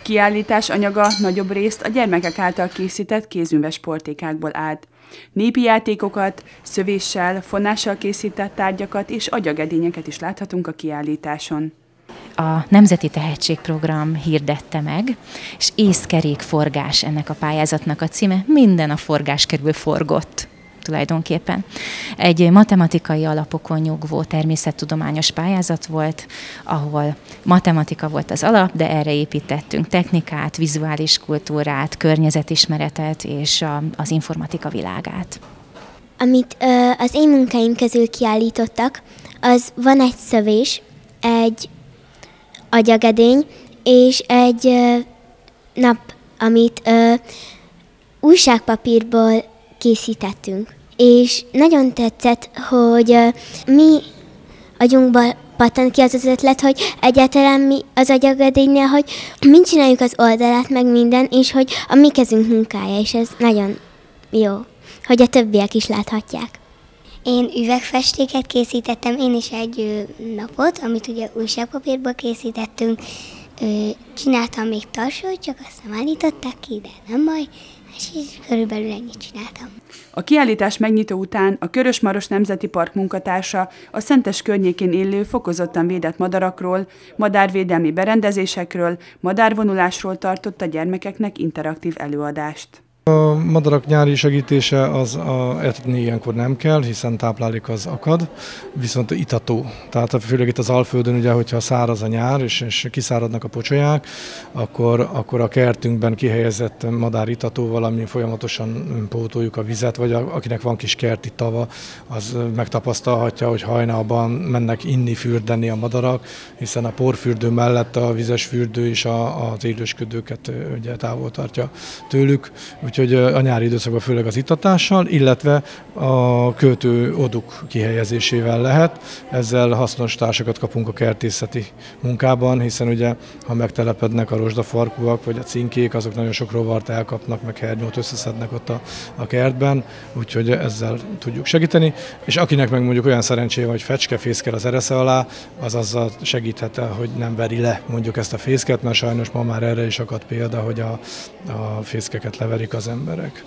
kiállítás anyaga nagyobb részt a gyermekek által készített kézműves portékákból állt. Népi játékokat, szövéssel, fonással készített tárgyakat és agyagedényeket is láthatunk a kiállításon. A Nemzeti Tehetségprogram hirdette meg, és észkerékforgás ennek a pályázatnak a címe, minden a forgás körül forgott tulajdonképpen. Egy matematikai alapokon nyugvó természettudományos pályázat volt, ahol matematika volt az alap, de erre építettünk technikát, vizuális kultúrát, környezetismeretet és az informatika világát. Amit az én munkáim közül kiállítottak, az van egy szövés, egy agyagedény és egy nap, amit újságpapírból készítettünk. És nagyon tetszett, hogy mi agyunkba pattant ki az az ötlet, hogy egyáltalán mi az agyagedénynél, hogy mind csináljuk az oldalát, meg minden, és hogy a mi kezünk munkája, és ez nagyon jó, hogy a többiek is láthatják. Én üvegfestéket készítettem, én is egy napot, amit ugye újságpapírból készítettünk. Csináltam még tarsót, csak azt nem állították ki, de nem baj, és így körülbelül ennyit csináltam. A kiállítás megnyitó után a Körös-Maros Nemzeti Park munkatársa a Szentes környékén élő fokozottan védett madarakról, madárvédelmi berendezésekről, madárvonulásról tartott a gyermekeknek interaktív előadást. A madarak nyári segítése az etetni ilyenkor nem kell, hiszen táplálék az akad, viszont itató. Tehát főleg itt az Alföldön, ugye, hogyha száraz a nyár és kiszáradnak a pocsolyák, akkor a kertünkben kihelyezett madáritatóval, amin folyamatosan pótoljuk a vizet, vagy akinek van kis kerti tava, az megtapasztalhatja, hogy hajnalban mennek inni, fürdeni a madarak, hiszen a porfürdő mellett a vizes fürdő is az élősködőket ugye távol tartja tőlük. Úgyhogy a nyári időszakban főleg az itatással, illetve a költő oduk kihelyezésével lehet. Ezzel hasznos társakat kapunk a kertészeti munkában, hiszen ugye, ha megtelepednek a rozsdafarkúak vagy a cinkék, azok nagyon sok rovart elkapnak, meg hernyót összeszednek ott a kertben, úgyhogy ezzel tudjuk segíteni. És akinek meg mondjuk olyan szerencséje, hogy fecske fészkel az eresze alá, az azzal segíthet, hogy nem veri le mondjuk ezt a fészket, mert sajnos ma már erre is akad példa, hogy a fészkeket leverik az emberek.